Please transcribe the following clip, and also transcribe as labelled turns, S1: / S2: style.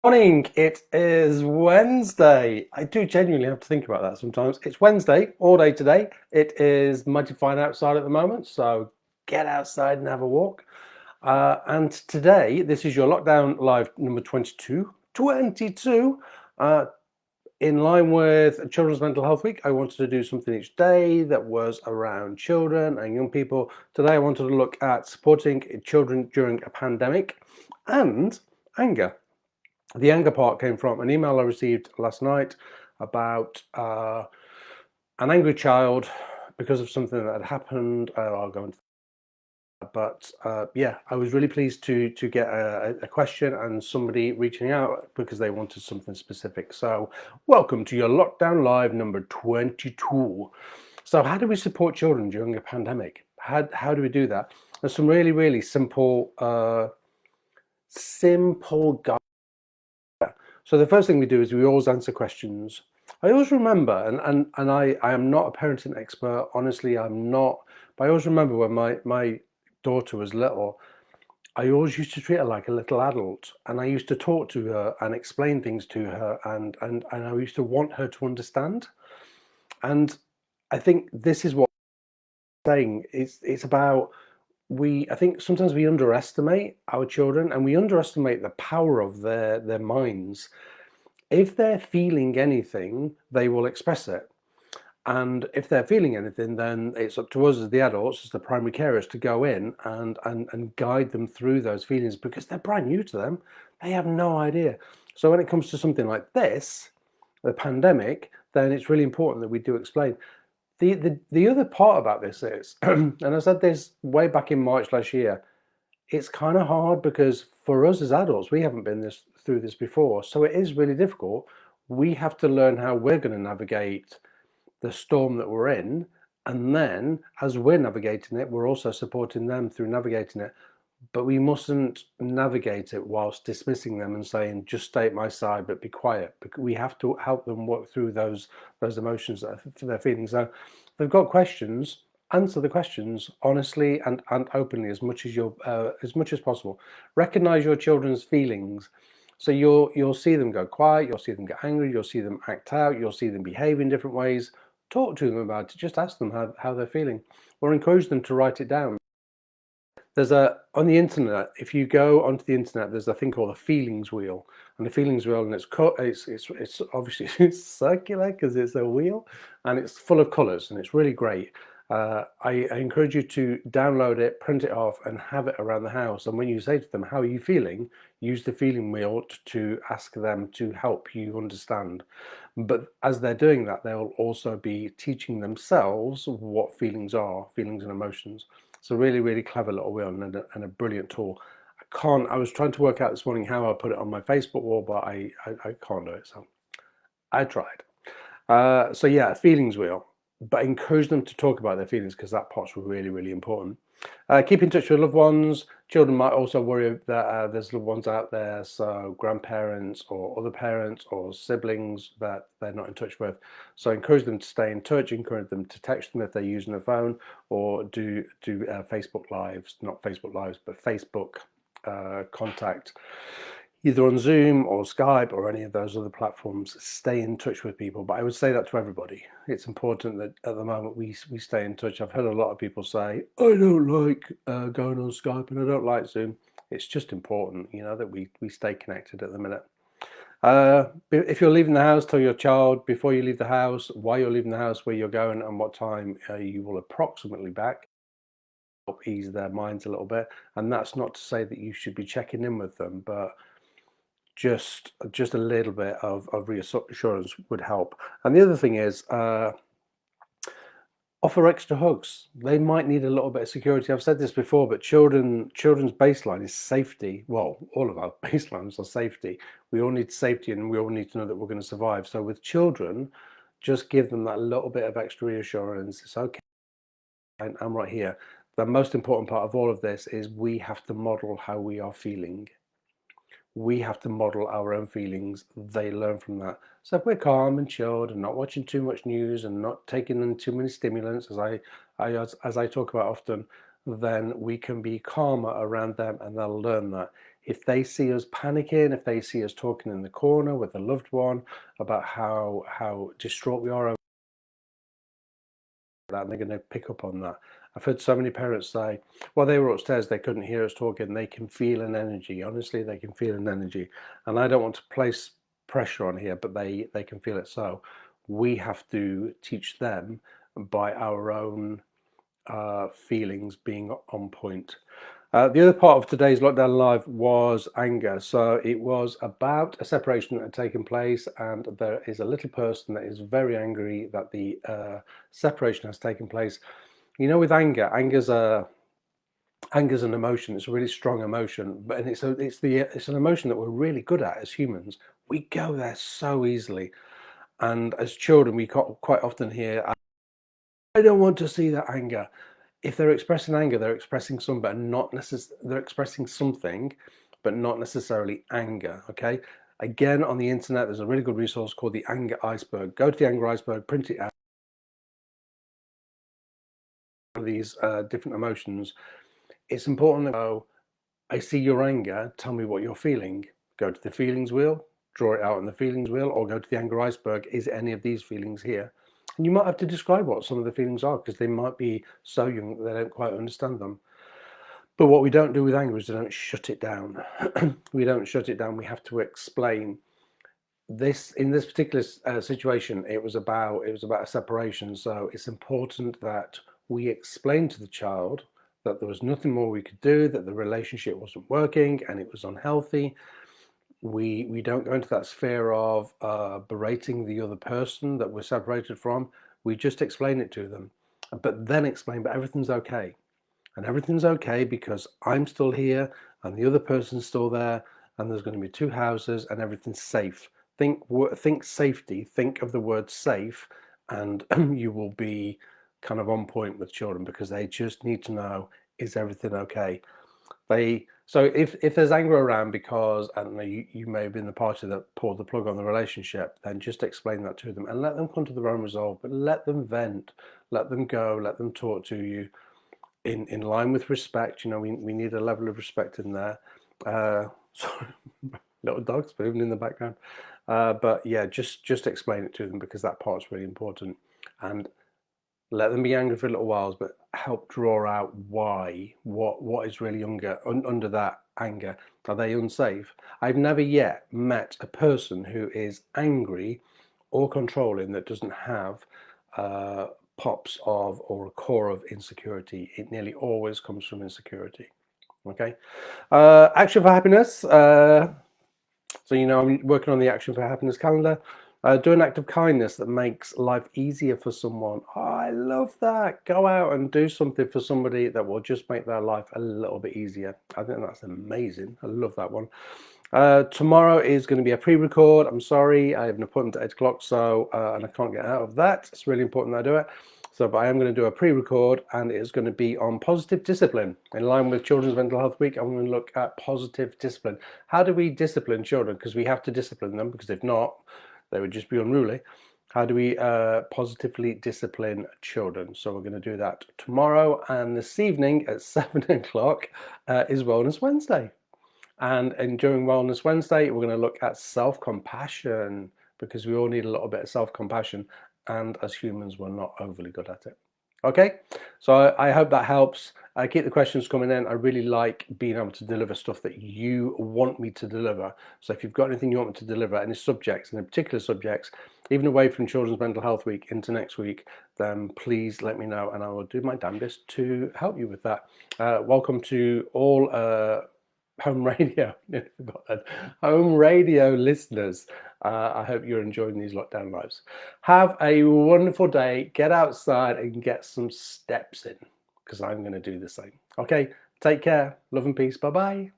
S1: Morning, it is Wednesday. I do genuinely have to think about that sometimes. It's Wednesday all day today. It is mighty fine outside at the moment, so get outside and have a walk. And today, this is your lockdown live number 22. 22. Uh, in line with Children's Mental Health Week, I wanted to do something each day that was around children and young people. Today, I wanted to look at supporting children during a pandemic and anger. The anger part came from an email I received last night about an angry child because of something that had happened. I'll go into that. But yeah, I was really pleased to get a question and somebody reaching out because they wanted something specific. So welcome to your Lockdown Live number 22. So how do we support children during a pandemic? How do we do that? There's some really simple guidelines. So the first thing we do is we always answer questions. I always remember, and I am not a parenting expert, honestly, I'm not, but I always remember when my daughter was little, I always used to treat her like a little adult, and I used to talk to her and explain things to her, and I used to want her to understand. And I think this is what I'm saying. It's about I think sometimes we underestimate our children and we underestimate the power of their minds. If they're feeling anything, they will express it. And if they're feeling anything, then it's up to us as the adults, as the primary carers, to go in and guide them through those feelings because they're brand new to them. They have no idea. So when it comes to something like this, the pandemic, then it's really important that we do explain. The other part about this is, and I said this way back in March last year, it's kind of hard because for us as adults, we haven't been through this before. So it is really difficult. We have to learn how we're going to navigate the storm that we're in. And then as we're navigating it, we're also supporting them through navigating it. But we mustn't navigate it whilst dismissing them and saying, just stay at my side, but be quiet. Because we have to help them work through those emotions that they're feeling. So if they've got questions, answer the questions honestly and openly as much as possible. Recognize your children's feelings. So you'll see them go quiet, you'll see them get angry, you'll see them act out, you'll see them behave in different ways. Talk to them about it. Just ask them how they're feeling, or encourage them to write it down. There's on the internet, if you go onto the internet, there's a thing called a feelings wheel, and the feelings wheel, and it's obviously it's circular because it's a wheel, and it's full of colours, and it's really great. I encourage you to download it, print it off, and have it around the house. And when you say to them, "How are you feeling?" use the feeling wheel to ask them to help you understand. But as they're doing that, they'll also be teaching themselves what feelings are, feelings and emotions. It's a really clever little wheel and a brilliant tool. I was trying to work out this morning how I put it on my Facebook wall, but I can't do it. So I tried. So yeah, a feelings wheel, but encourage them to talk about their feelings because that part's really important. Keep in touch with loved ones. Children might also worry that there's loved ones out there, so grandparents or other parents or siblings that they're not in touch with. So encourage them to stay in touch, encourage them to text them if they're using a phone, or do Facebook Lives, not Facebook Lives, but Facebook contact either on Zoom or Skype or any of those other platforms. Stay in touch with people. But I would say that to everybody. It's important that at the moment we stay in touch. I've heard a lot of people say, I don't like going on Skype and I don't like Zoom. It's just important, that we stay connected at the minute. If you're leaving the house, tell your child before you leave the house, why you're leaving the house, where you're going, and what time you will approximately back. Help ease their minds a little bit. And that's not to say that you should be checking in with them, but just a little bit of reassurance would help. And the other thing is offer extra hugs. They might need a little bit of security. I've said this before, but children's baseline is safety. Well, all of our baselines are safety. We all need safety and we all need to know that we're going to survive. So with children, just give them that little bit of extra reassurance. It's okay, I'm right here. The most important part of all of this is we have to model how we are feeling. We have to model our own feelings. They learn from that. So if we're calm and chilled and not watching too much news and not taking in too many stimulants, as I talk about often, then we can be calmer around them and they'll learn that. If they see us panicking, if they see us talking in the corner with a loved one about how distraught we are over that, and they're going to pick up on that. I've heard so many parents say, well, they were upstairs, they couldn't hear us talking. They can feel an energy. Honestly, they can feel an energy. And I don't want to place pressure on here, but they can feel it. So we have to teach them by our own feelings being on point. The other part of today's Lockdown Live was anger. So it was about a separation that had taken place, and there is a little person that is very angry that the separation has taken place. You know, with anger, anger's an emotion. It's a really strong emotion, but it's an emotion that we're really good at as humans. We go there so easily, and as children, we quite often hear, "I don't want to see that anger." If they're expressing anger, they're expressing something, but not they're expressing something, but not necessarily anger. Okay. Again, on the internet, there's a really good resource called the Anger Iceberg. Go to the Anger Iceberg, print it out. These different emotions. It's important to go, I see your anger, tell me what you're feeling. Go to the feelings wheel, draw it out on the feelings wheel, or go to the Anger Iceberg. Is any of these feelings here? And you might have to describe what some of the feelings are, because they might be so young that they don't quite understand them. But what we don't do with anger is we don't shut it down. We don't shut it down. We have to explain this. In this particular situation, it was about a separation. So it's important that we explain to the child that there was nothing more we could do, that the relationship wasn't working and it was unhealthy. We don't go into that sphere of berating the other person that we're separated from. We just explain it to them, but then explain, but everything's okay. And everything's okay because I'm still here and the other person's still there, and there's going to be two houses and everything's safe. Think safety, think of the word safe, and you will be kind of on point with children, because they just need to know, is everything okay? So if there's anger around because, I don't know, you may have been the party that pulled the plug on the relationship, then just explain that to them and let them come to their own resolve, but let them vent, let them go, let them talk to you in line with respect. You know, we need a level of respect in there. Sorry, little dog's moving in the background. But yeah, just explain it to them, because that part's really important. And let them be angry for a little while, but help draw out why, what is really under that anger. Are they unsafe? I've never yet met a person who is angry or controlling that doesn't have pops of or a core of insecurity. It nearly always comes from insecurity. Okay. Action for happiness. So, you know, I'm working on the Action for Happiness calendar. Do an act of kindness that makes life easier for someone. Oh, I love that. Go out and do something for somebody that will just make their life a little bit easier. I think that's amazing. I love that one. Tomorrow is going to be a pre-record. I'm sorry, I have an appointment at 8 o'clock, so and I can't get out of that. It's really important that I do it. So, but I am going to do a pre-record, and it's going to be on positive discipline. In line with Children's Mental Health Week, I'm going to look at positive discipline. How do we discipline children? Because we have to discipline them, because if not, they would just be unruly. How do we positively discipline children? So we're going to do that tomorrow, and this evening at 7 o'clock is Wellness Wednesday. And during Wellness Wednesday, we're going to look at self-compassion, because we all need a little bit of self-compassion, and as humans, we're not overly good at it. Okay, so I hope that helps. Keep the questions coming in. I really like being able to deliver stuff that you want me to deliver. So if you've got anything you want me to deliver, any subjects, any particular subjects, even away from Children's Mental Health Week into next week, then please let me know, and I will do my damnedest to help you with that. Welcome to all home radio, home radio listeners. I hope you're enjoying these lockdown lives. Have a wonderful day. Get outside and get some steps in, because I'm going to do the same. Okay, take care. Love and peace. Bye-bye.